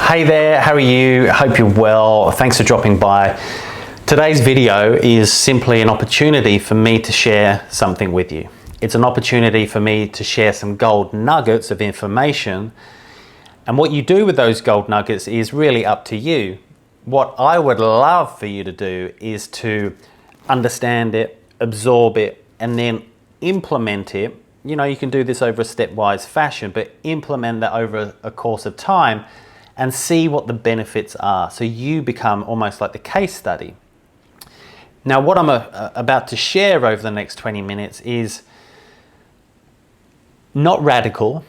Hey there, how are you? Hope you're well. Thanks for dropping by. Today's video is simply an opportunity for me to share something with you. It's an opportunity for me to share some gold nuggets of information, and what you do with those gold nuggets is really up to you. What I would love for you to do is to understand it, absorb it, and then implement it. You know, you can do this over a stepwise fashion, but implement that over a course of time and see what the benefits are. So you become almost like the case study. Now, what I'm about to share over the next 20 minutes is not radical.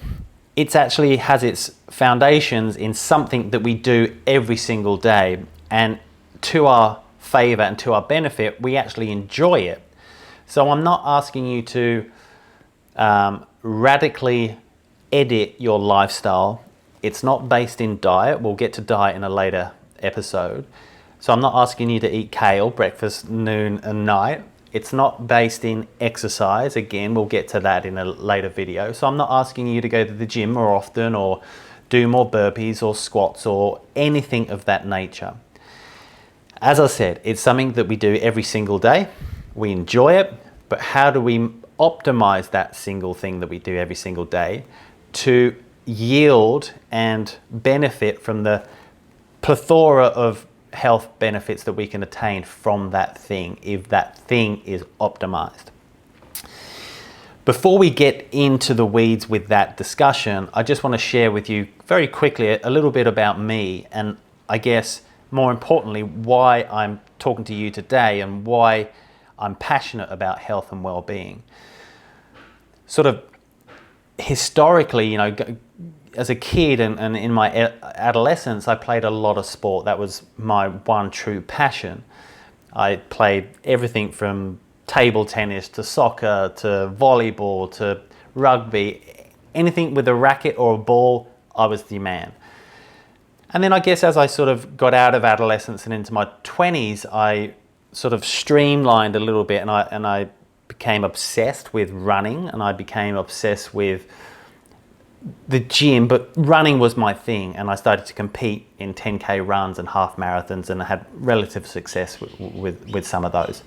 It actually has its foundations in something that we do every single day, and to our favor and to our benefit, we actually enjoy it. So I'm not asking you to radically edit your lifestyle. It's not based in diet. We'll get to diet in a later episode. So I'm not asking you to eat kale breakfast, noon and night. It's not based in exercise. Again, we'll get to that in a later video. So I'm not asking you to go to the gym more often or do more burpees or squats or anything of that nature. As I said, it's something that we do every single day. We enjoy it, but how do we optimize that single thing that we do every single day to yield and benefit from the plethora of health benefits that we can attain from that thing if that thing is optimized? Before we get into the weeds with that discussion, I just want to share with you very quickly a little bit about me, and I guess more importantly why I'm talking to you today and why I'm passionate about health and well-being. Sort of historically, you know, as a kid and in my adolescence, I played a lot of sport. That was my one true passion. I played everything from table tennis to soccer to volleyball to rugby. Anything with a racket or a ball, I was the man. And then I guess as I sort of got out of adolescence and into my 20s, I sort of streamlined a little bit, and I became obsessed with running, and I became obsessed with the gym, but running was my thing, and I started to compete in 10K runs and half marathons, and I had relative success with some of those.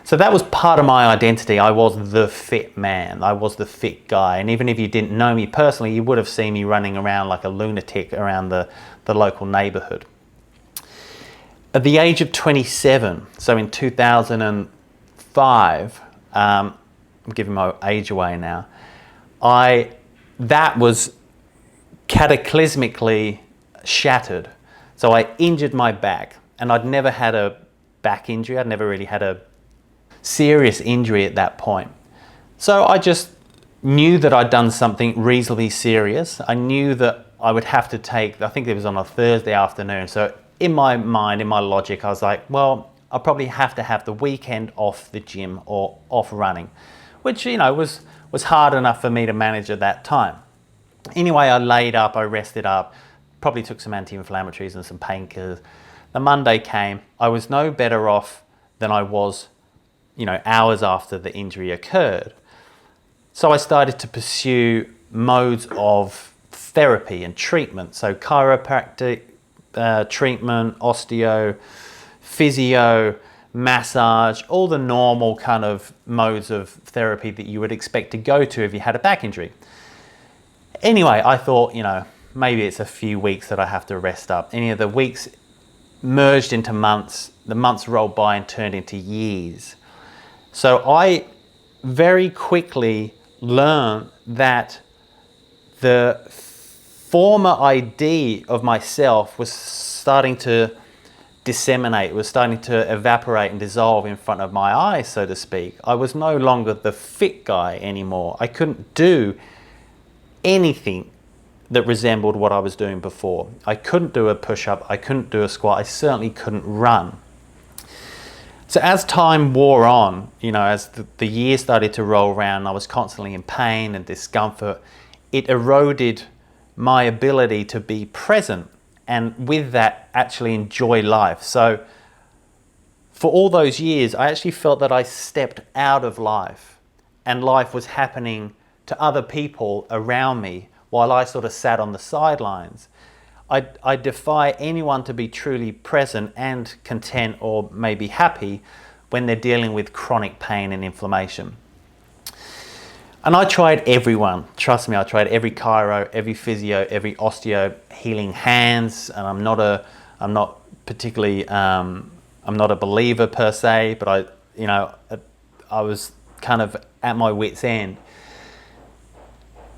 So that was part of my identity. I was the fit man. I was the fit guy, and even if you didn't know me personally, you would have seen me running around like a lunatic around the local neighborhood. At the age of 27, so in 2005, I'm giving my age away now, that was cataclysmically shattered. So I injured my back, and I'd never had a back injury. I'd never really had a serious injury at that point. So I just knew that I'd done something reasonably serious. I knew that I would have to take, I think it was on a Thursday afternoon. So in my mind, in my logic, I was like, well, I'll probably have to have the weekend off the gym or off running, which, you know, was hard enough for me to manage at that time. Anyway, I laid up, I rested up, probably took some anti-inflammatories and some painkillers. The Monday came, I was no better off than I was, you know, hours after the injury occurred. So I started to pursue modes of therapy and treatment. So chiropractic treatment, osteo, physio, massage, all the normal kind of modes of therapy that you would expect to go to if you had a back injury. Anyway, I thought, you know, maybe it's a few weeks that I have to rest up. Any of the weeks merged into months, the months rolled by and turned into years. So I very quickly learned that the former ID of myself was starting to disseminate, was starting to evaporate and dissolve in front of my eyes, so to speak. I was no longer the fit guy anymore. I couldn't do anything that resembled what I was doing before. I couldn't do a push-up, I couldn't do a squat, I certainly couldn't run. So as time wore on, you know, as the years started to roll around, I was constantly in pain and discomfort. It eroded my ability to be present, and with that actually enjoy life. So for all those years, I actually felt that I stepped out of life, and life was happening to other people around me while I sort of sat on the sidelines. I defy anyone to be truly present and content or maybe happy when they're dealing with chronic pain and inflammation. And I tried everyone. Trust me, I tried every chiro, every physio, every osteo, healing hands. And I'm not a believer per se, but I was kind of at my wit's end.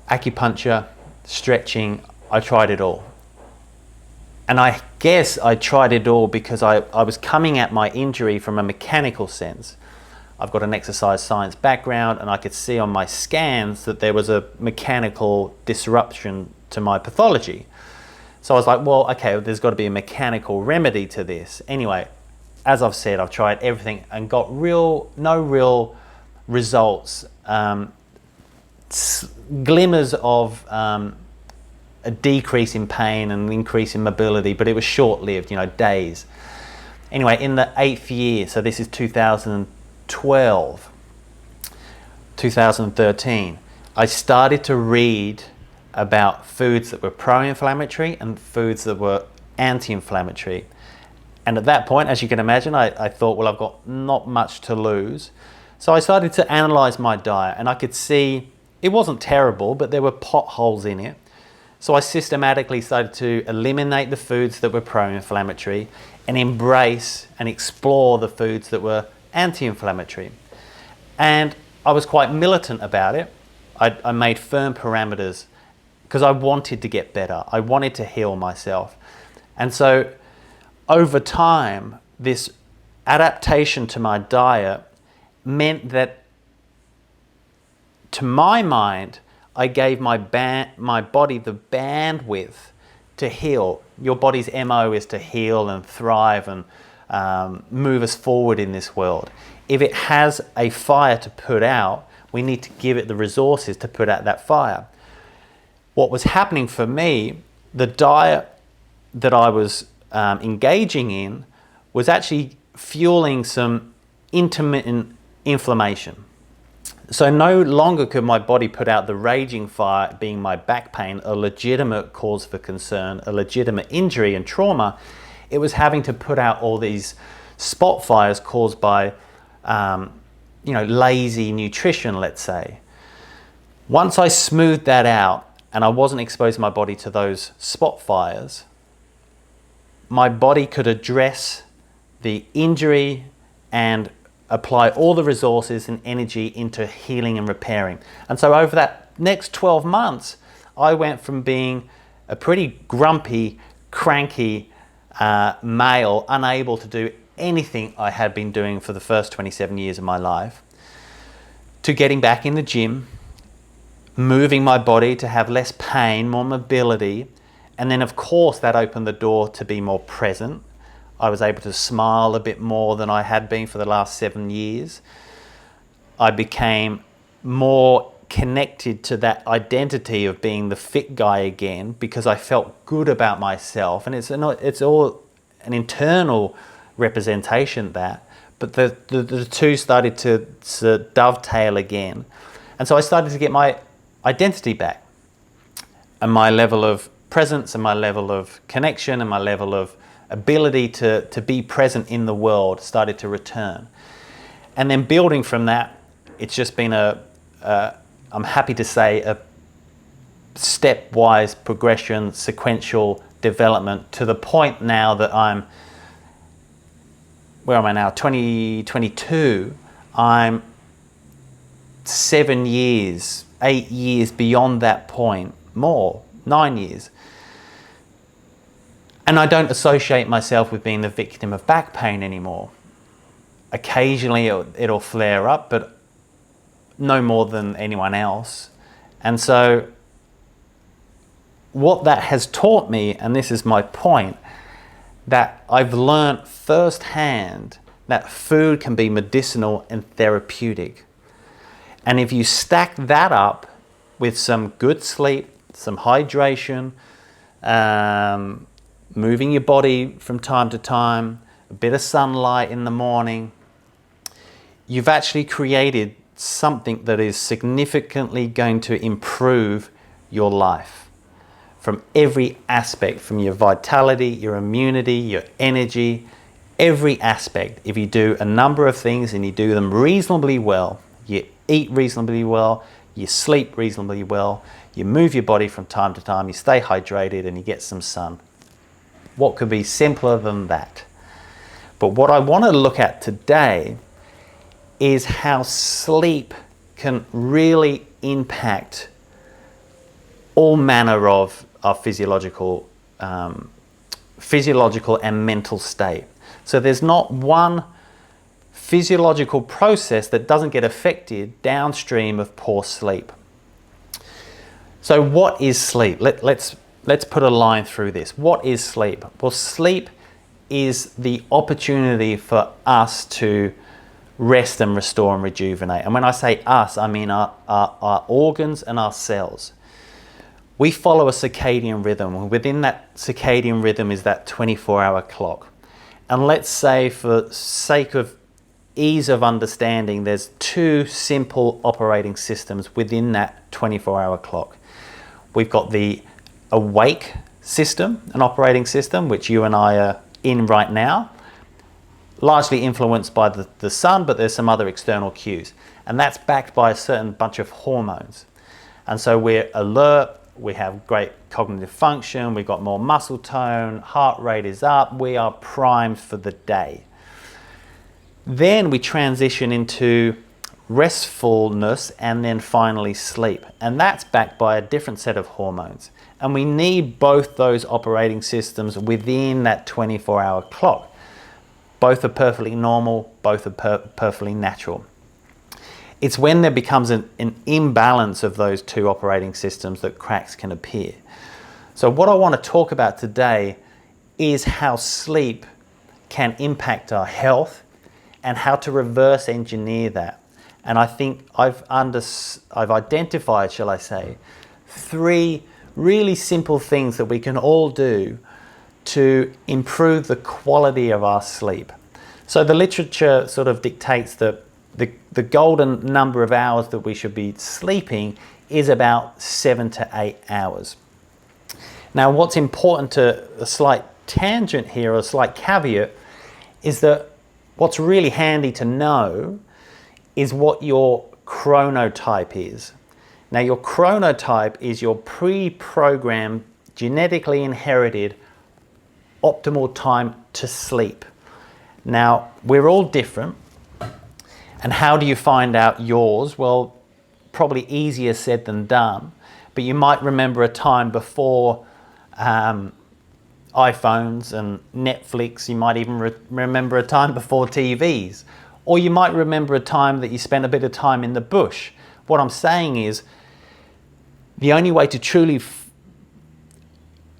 Acupuncture, stretching, I tried it all. And I guess I tried it all because I was coming at my injury from a mechanical sense. I've got an exercise science background, and I could see on my scans that there was a mechanical disruption to my pathology. So I was like, well, okay, there's got to be a mechanical remedy to this. Anyway, as I've said, I've tried everything and got no real results. Glimmers of a decrease in pain and an increase in mobility, but it was short-lived, days. Anyway, in the 8th year, so this is 2012, 2013, I started to read about foods that were pro-inflammatory and foods that were anti-inflammatory. And at that point, as you can imagine, I thought, well, I've got not much to lose. So I started to analyze my diet, and I could see it wasn't terrible, but there were potholes in it. So I systematically started to eliminate the foods that were pro-inflammatory and embrace and explore the foods that were anti-inflammatory. And I was quite militant about it. I made firm parameters because I wanted to get better. I wanted to heal myself. And so over time, this adaptation to my diet meant that, to my mind, I gave my body the bandwidth to heal. Your body's MO is to heal and thrive and move us forward in this world. If it has a fire to put out, we need to give it the resources to put out that fire. What was happening for me, the diet that I was engaging in was actually fueling some intermittent inflammation. So no longer could my body put out the raging fire, being my back pain, a legitimate cause for concern, a legitimate injury and trauma. It was having to put out all these spot fires caused by, lazy nutrition, let's say. Once I smoothed that out and I wasn't exposing my body to those spot fires, my body could address the injury and apply all the resources and energy into healing and repairing. And so over that next 12 months, I went from being a pretty grumpy, cranky male, unable to do anything I had been doing for the first 27 years of my life, to getting back in the gym, moving my body to have less pain, more mobility. And then of course that opened the door to be more present. I was able to smile a bit more than I had been for the last 7 years. I became more connected to that identity of being the fit guy again because I felt good about myself. And it's all an internal representation of that. But the two started to dovetail again. And so I started to get my identity back. And my level of presence and my level of connection and my level of ability to be present in the world started to return. And then building from that, it's just been I'm happy to say, a stepwise progression, sequential development to the point now that where am I now? 2022. I'm 7 years, 8 years beyond that point, more, 9 years. And I don't associate myself with being the victim of back pain anymore. Occasionally it'll flare up, but no more than anyone else. And so what that has taught me, and this is my point, that I've learned firsthand that food can be medicinal and therapeutic. And if you stack that up with some good sleep, some hydration, moving your body from time to time, a bit of sunlight in the morning, you've actually created something that is significantly going to improve your life from every aspect, from your vitality, your immunity, your energy, every aspect. If you do a number of things and you do them reasonably well, you eat reasonably well, you sleep reasonably well, you move your body from time to time, you stay hydrated, and you get some sun. What could be simpler than that? But what I want to look at today is how sleep can really impact all manner of physiological and mental state. So there's not one physiological process that doesn't get affected downstream of poor sleep. So what is sleep? Let's put a line through this. What is sleep? Well, sleep is the opportunity for us to rest and restore and rejuvenate. And when I say us, I mean our organs and our cells. We follow a circadian rhythm. Within that circadian rhythm is that 24-hour clock. And let's say, for sake of ease of understanding, there's two simple operating systems within that 24-hour clock. We've got the awake system, an operating system, which you and I are in right now, largely influenced by the sun, but there's some other external cues. And that's backed by a certain bunch of hormones. And so we're alert, we have great cognitive function, we've got more muscle tone, heart rate is up, we are primed for the day. Then we transition into restfulness and then finally sleep. And that's backed by a different set of hormones. And we need both those operating systems within that 24-hour clock. Both are perfectly normal, both are perfectly natural. It's when there becomes an imbalance of those two operating systems that cracks can appear. So what I want to talk about today is how sleep can impact our health and how to reverse engineer that. And I think I've identified, shall I say, 3 really simple things that we can all do to improve the quality of our sleep. So the literature sort of dictates that the golden number of hours that we should be sleeping is about 7 to 8 hours. Now, what's important, to a slight tangent here, or a slight caveat, is that what's really handy to know is what your chronotype is. Now, your chronotype is your pre-programmed, genetically inherited optimal time to sleep. Now, we're all different. And how do you find out yours? Well, probably easier said than done. But you might remember a time before iPhones and Netflix. You might even remember a time before TVs. Or you might remember a time that you spent a bit of time in the bush. What I'm saying is, the only way to truly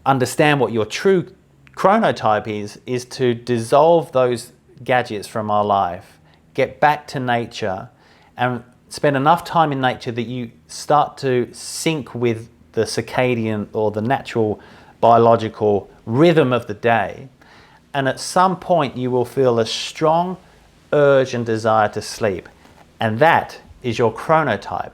understand what your true chronotype is to dissolve those gadgets from our life, get back to nature, and spend enough time in nature that you start to sync with the circadian or the natural biological rhythm of the day. And at some point you will feel a strong urge and desire to sleep. And that is your chronotype.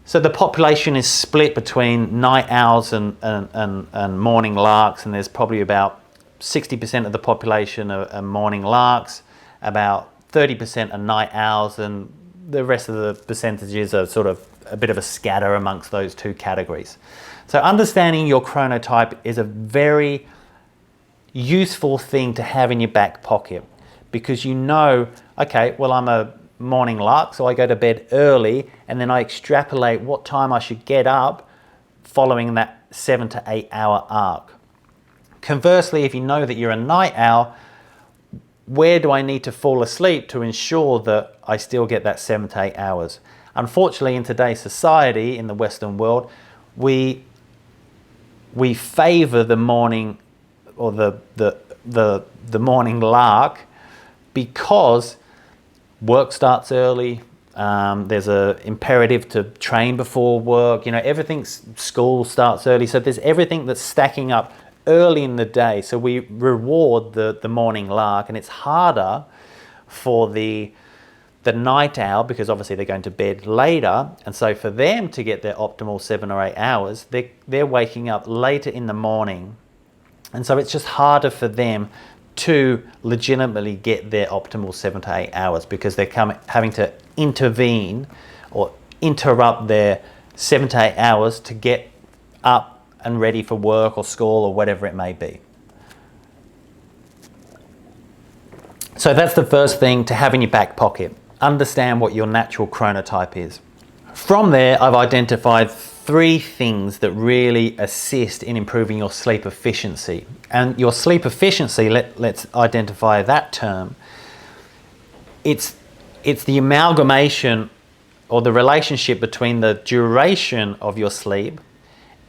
So the population is split between night owls and morning larks, and there's probably about 60% of the population are morning larks, about 30% are night owls, and the rest of the percentages are sort of a bit of a scatter amongst those two categories. So understanding your chronotype is a very useful thing to have in your back pocket, because you know, okay, well, I'm a morning lark, so I go to bed early, and then I extrapolate what time I should get up following that 7 to 8 hour arc. Conversely, if you know that you're a night owl, where do I need to fall asleep to ensure that I still get that 7 to 8 hours? Unfortunately, in today's society, in the Western world, we favor the morning, or the morning lark, because work starts early. There's an imperative to train before work. You know, school starts early. So there's everything that's stacking up early in the day. So we reward the morning lark, and it's harder for the the night owl, because obviously they're going to bed later, and so for them to get their optimal 7 or 8 hours, they're waking up later in the morning, and so it's just harder for them to legitimately get their optimal 7 to 8 hours, because they're having to intervene or interrupt their 7 to 8 hours to get up and ready for work or school or whatever it may be. So that's the first thing to have in your back pocket. Understand what your natural chronotype is. From there, I've identified 3 things that really assist in improving your sleep efficiency. And your sleep efficiency, let's identify that term. It's the amalgamation or the relationship between the duration of your sleep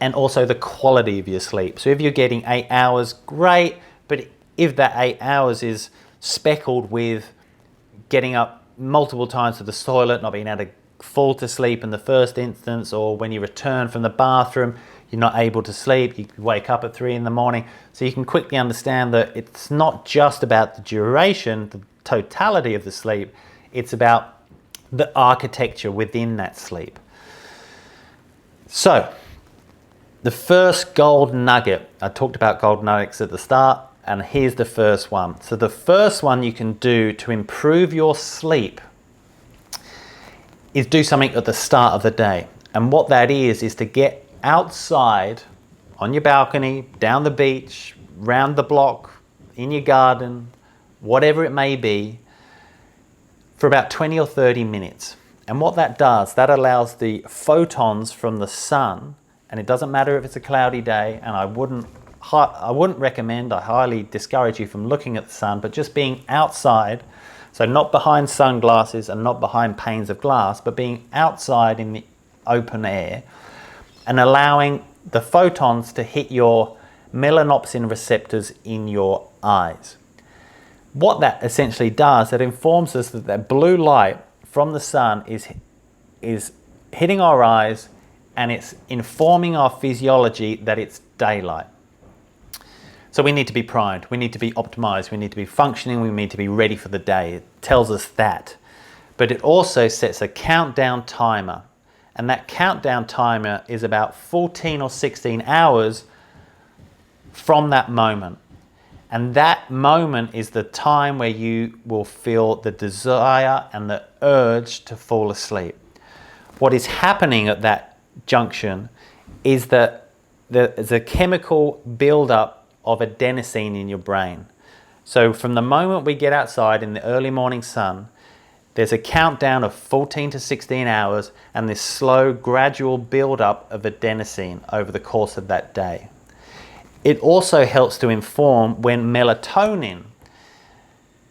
and also the quality of your sleep. So if you're getting 8 hours, great, but if that 8 hours is speckled with getting up multiple times to the toilet, not being able to fall to sleep in the first instance, or when you return from the bathroom, you're not able to sleep, you wake up at 3 in the morning. So you can quickly understand that it's not just about the duration, the totality of the sleep, it's about the architecture within that sleep. So, the first gold nugget, I talked about gold nuggets at the start, and here's the first one. So the first one you can do to improve your sleep is do something at the start of the day. And what that is to get outside on your balcony, down the beach, round the block, in your garden, whatever it may be, for about 20 or 30 minutes. And what that does, that allows the photons from the sun, and it doesn't matter if it's a cloudy day, and I wouldn't recommend, I highly discourage you from looking at the sun, but just being outside, so not behind sunglasses and not behind panes of glass, but being outside in the open air and allowing the photons to hit your melanopsin receptors in your eyes. What that essentially does, it informs us that that blue light from the sun is hitting our eyes, and it's informing our physiology that it's daylight. So we need to be primed, we need to be optimized, we need to be functioning, we need to be ready for the day. It tells us that. But it also sets a countdown timer. And that countdown timer is about 14 or 16 hours from that moment. And that moment is the time where you will feel the desire and the urge to fall asleep. What is happening at that junction is that there's a chemical buildup of adenosine in your brain. So from the moment we get outside in the early morning sun, there's a countdown of 14 to 16 hours and this slow, gradual build-up of adenosine over the course of that day. It also helps to inform when melatonin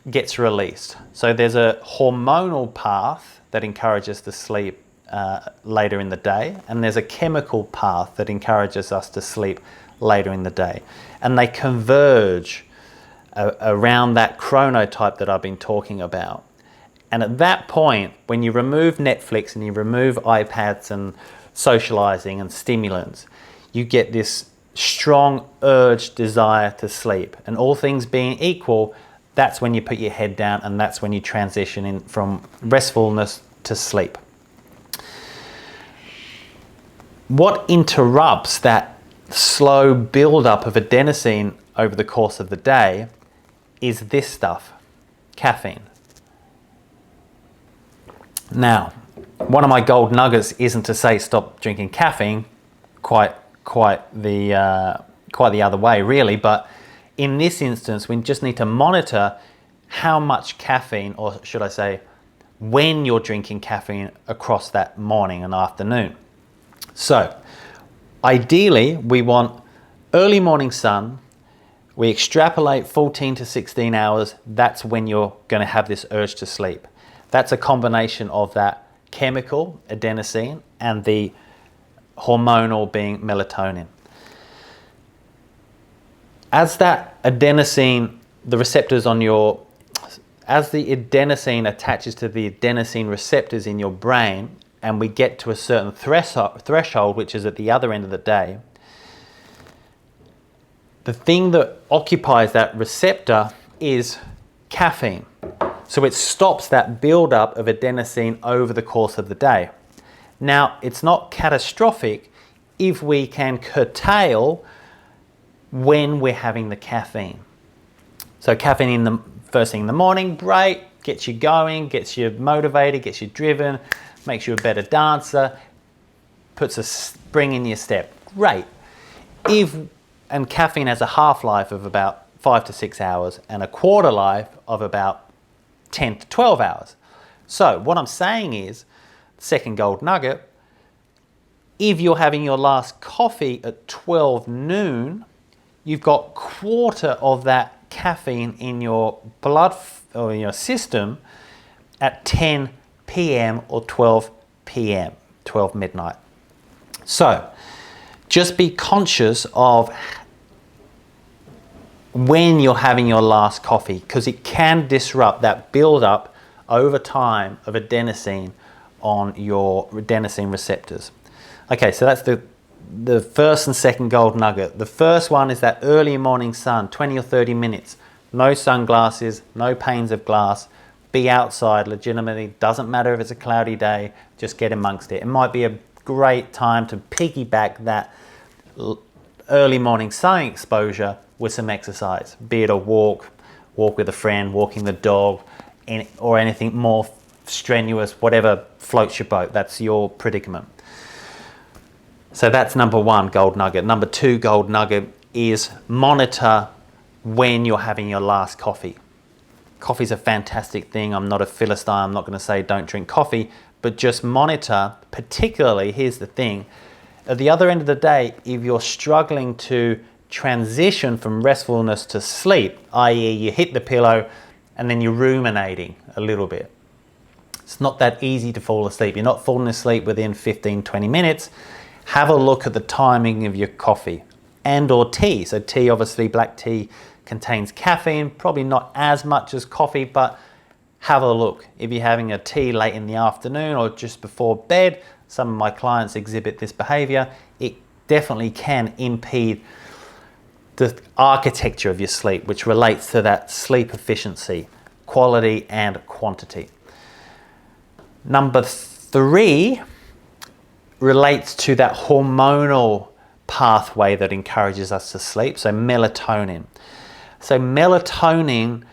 gets released. So there's a hormonal path that encourages to sleep later in the day, and there's a chemical path that encourages us to sleep later in the day. And they converge around that chronotype that I've been talking about. And at that point, when you remove Netflix and you remove iPads and socializing and stimulants, you get this strong urge, desire to sleep. And all things being equal, that's when you put your head down, and that's when you transition in from restfulness to sleep. What interrupts that slow build-up of adenosine over the course of the day is this stuff, caffeine. Now, one of my gold nuggets isn't to say stop drinking caffeine, quite the other way really, but in this instance we just need to monitor how much caffeine, or should I say when you're drinking caffeine across that morning and afternoon. So ideally we want early morning sun, we extrapolate 14 to 16 hours, that's when you're going to have this urge to sleep. That's a combination of that chemical, adenosine, and the hormonal being melatonin. As that adenosine, the receptors on your, as the adenosine attaches to the adenosine receptors in your brain, and we get to a certain threshold, which is at the other end of the day, the thing that occupies that receptor is caffeine. So it stops that buildup of adenosine over the course of the day. Now, it's not catastrophic if we can curtail when we're having the caffeine. So caffeine in the first thing in the morning, great, gets you going, gets you motivated, gets you driven, makes you a better dancer, puts a spring in your step. Great. And caffeine has a half-life of about 5 to 6 hours and a quarter life of about 10 to 12 hours. So what I'm saying is, second gold nugget, if you're having your last coffee at 12 noon, you've got quarter of that caffeine in your blood or in your system at 10 p.m. or 12 p.m., 12 midnight. So just be conscious of when you're having your last coffee, because it can disrupt that build-up over time of adenosine on your adenosine receptors. Okay, so that's the first and second gold nugget. The first one is that early morning sun, 20 or 30 minutes. No sunglasses, no panes of glass. Be outside legitimately. Doesn't matter if it's a cloudy day, just get amongst it. It might be a great time to piggyback that early morning sun exposure with some exercise, be it a walk with a friend, walking the dog, or anything more strenuous, whatever floats your boat. That's your predicament. So that's number one gold nugget. Number two gold nugget is monitor when you're having your last coffee. Coffee's a fantastic thing. I'm not a Philistine. I'm not going to say don't drink coffee, but just monitor, particularly, here's the thing, at the other end of the day, if you're struggling to transition from restfulness to sleep, i.e. you hit the pillow and then you're ruminating a little bit. It's not that easy to fall asleep. You're not falling asleep within 15, 20 minutes. Have a look at the timing of your coffee and or tea. So tea, obviously black tea contains caffeine, probably not as much as coffee, but have a look. If you're having a tea late in the afternoon or just before bed, some of my clients exhibit this behavior, it definitely can impede the architecture of your sleep, which relates to that sleep efficiency, quality and quantity. Number three relates to that hormonal pathway that encourages us to sleep, so melatonin. So melatonin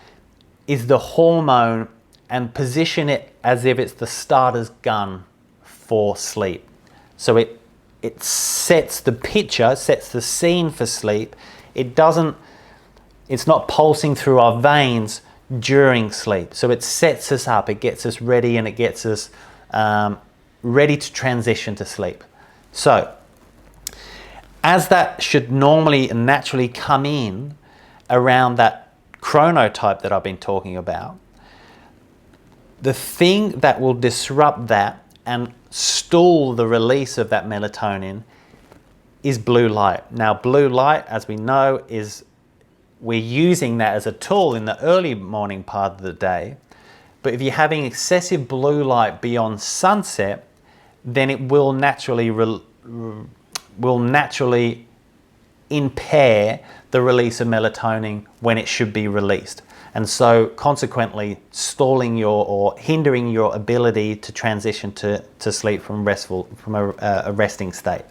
is the hormone, and position it as if it's the starter's gun for sleep. So it sets the picture, sets the scene for sleep. It's not pulsing through our veins during sleep. So it sets us up, it gets us ready, and it gets us ready to transition to sleep. So as that should normally and naturally come in around that chronotype that I've been talking about, the thing that will disrupt that and stall the release of that melatonin is blue light. Now, blue light, as we know, we're using that as a tool in the early morning part of the day. But if you're having excessive blue light beyond sunset, then it will naturally impair the release of melatonin when it should be released. And so consequently stalling or hindering your ability to transition to sleep from a resting state.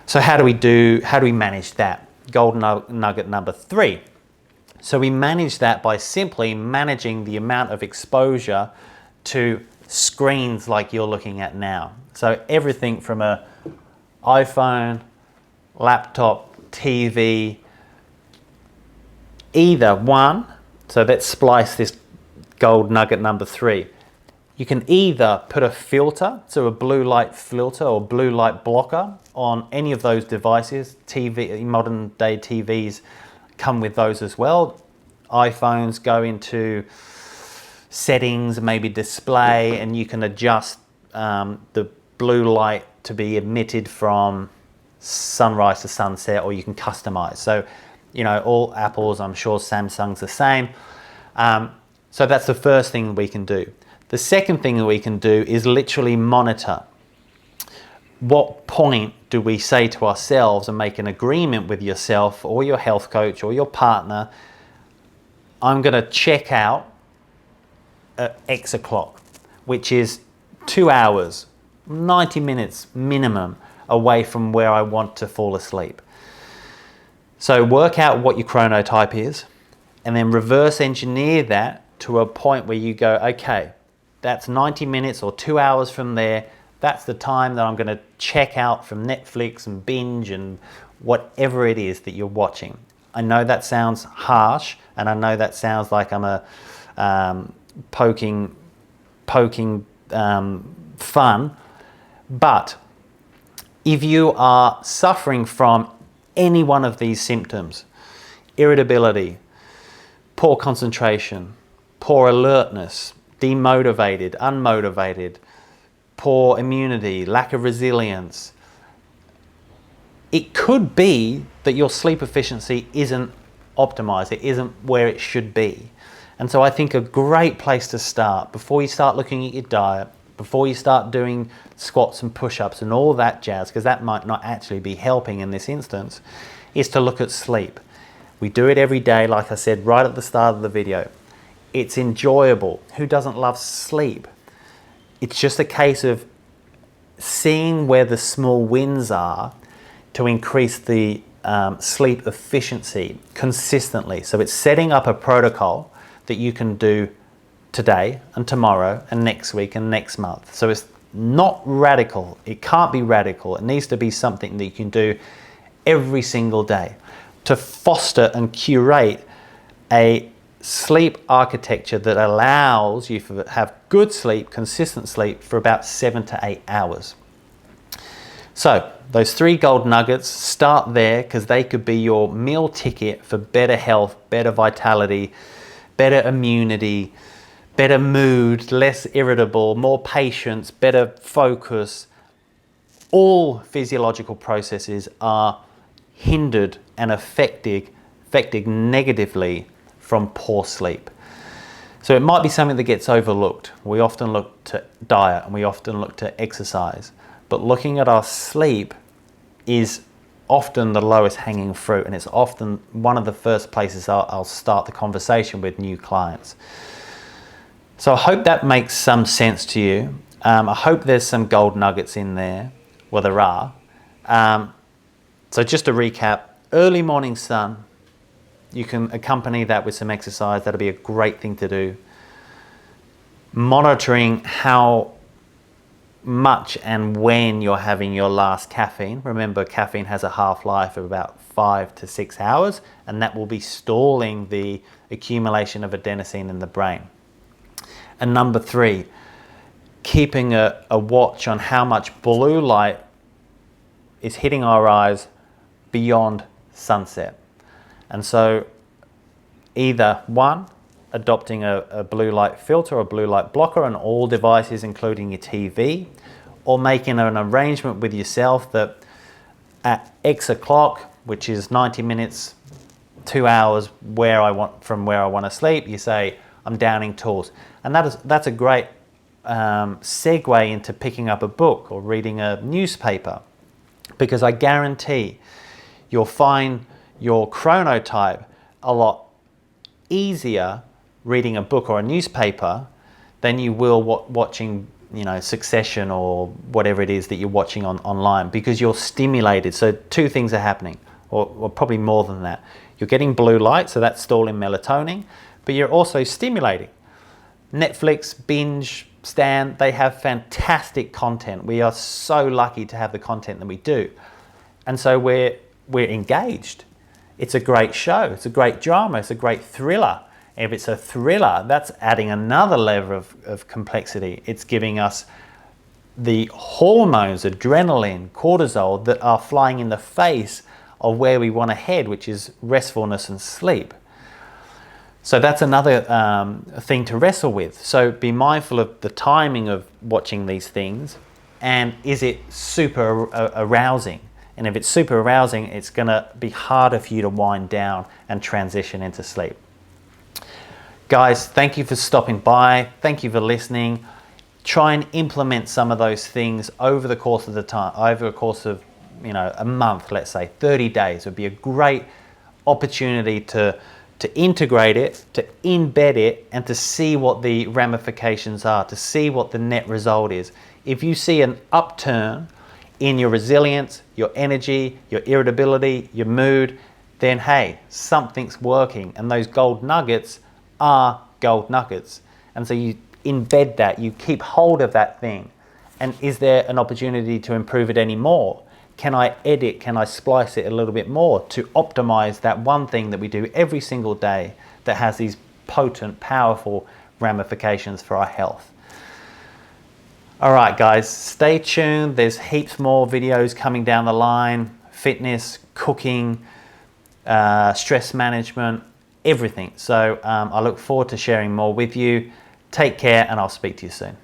So how do we manage that? Golden nugget number three. So we manage that by simply managing the amount of exposure to screens like you're looking at now. So everything from a iPhone, laptop, TV, either one. So let's splice this gold nugget number three. You can either put a filter, so a blue light filter or blue light blocker on any of those devices. Modern day TVs come with those as well. iPhones go into settings, maybe display, and you can adjust the blue light to be emitted from sunrise to sunset, or you can customize. So, all Apples, I'm sure Samsung's the same. So that's the first thing we can do. The second thing that we can do is literally monitor. What point do we say to ourselves and make an agreement with yourself or your health coach or your partner, I'm going to check out at X o'clock, which is 2 hours, 90 minutes minimum away from where I want to fall asleep. So work out what your chronotype is and then reverse engineer that to a point where you go, okay, that's 90 minutes or 2 hours from there. That's the time that I'm going to check out from Netflix and binge and whatever it is that you're watching. I know that sounds harsh, and I know that sounds like I'm a poking fun, but if you are suffering from any one of these symptoms, irritability, poor concentration, poor alertness, demotivated, unmotivated, poor immunity, lack of resilience, it could be that your sleep efficiency isn't optimized. It isn't where it should be. And so I think a great place to start before you start looking at your diet, before you start doing squats and push-ups and all that jazz, because that might not actually be helping in this instance, is to look at sleep. We do it every day, like I said right at the start of the video. It's enjoyable. Who doesn't love sleep? It's just a case of seeing where the small wins are to increase the sleep efficiency consistently. So it's setting up a protocol that you can do today and tomorrow and next week and next month. So it's not radical. It can't be radical. It needs to be something that you can do every single day to foster and curate a sleep architecture that allows you to have good sleep, consistent sleep for about 7 to 8 hours. So those 3 gold nuggets, start there, because they could be your meal ticket for better health, better vitality, better immunity, better mood, less irritable, more patience, better focus. All physiological processes are hindered and affected negatively from poor sleep. So it might be something that gets overlooked. We often look to diet and we often look to exercise, but looking at our sleep is often the lowest hanging fruit, and it's often one of the first places I'll start the conversation with new clients. So I hope that makes some sense to you. I hope there's some gold nuggets in there. Well, there are. So just to recap, early morning sun, you can accompany that with some exercise. That'll be a great thing to do. Monitoring how much and when you're having your last caffeine. Remember, caffeine has a half-life of about 5 to 6 hours, and that will be stalling the accumulation of adenosine in the brain. And number 3, keeping a watch on how much blue light is hitting our eyes beyond sunset. And so either 1, adopting a blue light filter or blue light blocker on all devices, including your TV, or making an arrangement with yourself that at X o'clock, which is 90 minutes, 2 hours from where I want to sleep, you say, I'm downing tools. And that's a great segue into picking up a book or reading a newspaper, because I guarantee you'll find your chronotype a lot easier reading a book or a newspaper than you will watching, Succession or whatever it is that you're watching online, because you're stimulated. So 2 things are happening, or probably more than that. You're getting blue light, so that's stalling melatonin, but you're also stimulating. Netflix, binge, Stan, they have fantastic content. We are so lucky to have the content that we do. And so we're engaged. It's a great show. It's a great drama. It's a great thriller. If it's a thriller, that's adding another level of complexity. It's giving us the hormones, adrenaline, cortisol, that are flying in the face of where we want to head, which is restfulness and sleep. So that's another thing to wrestle with. So be mindful of the timing of watching these things, and is it super arousing? And if it's super arousing, it's going to be harder for you to wind down and transition into sleep. Guys, thank you for stopping by. Thank you for listening. Try and implement some of those things over the course of a month, let's say 30 days would be a great opportunity to to integrate it, to embed it, and to see what the ramifications are, to see what the net result is. If you see an upturn in your resilience, your energy, your irritability, your mood, then hey, something's working, and those gold nuggets are gold nuggets. And so you embed that, you keep hold of that thing. And is there an opportunity to improve it any more? Can I edit, can I splice it a little bit more to optimize that one thing that we do every single day that has these potent, powerful ramifications for our health? All right, guys, stay tuned. There's heaps more videos coming down the line: fitness, cooking, stress management, everything. So I look forward to sharing more with you. Take care, and I'll speak to you soon.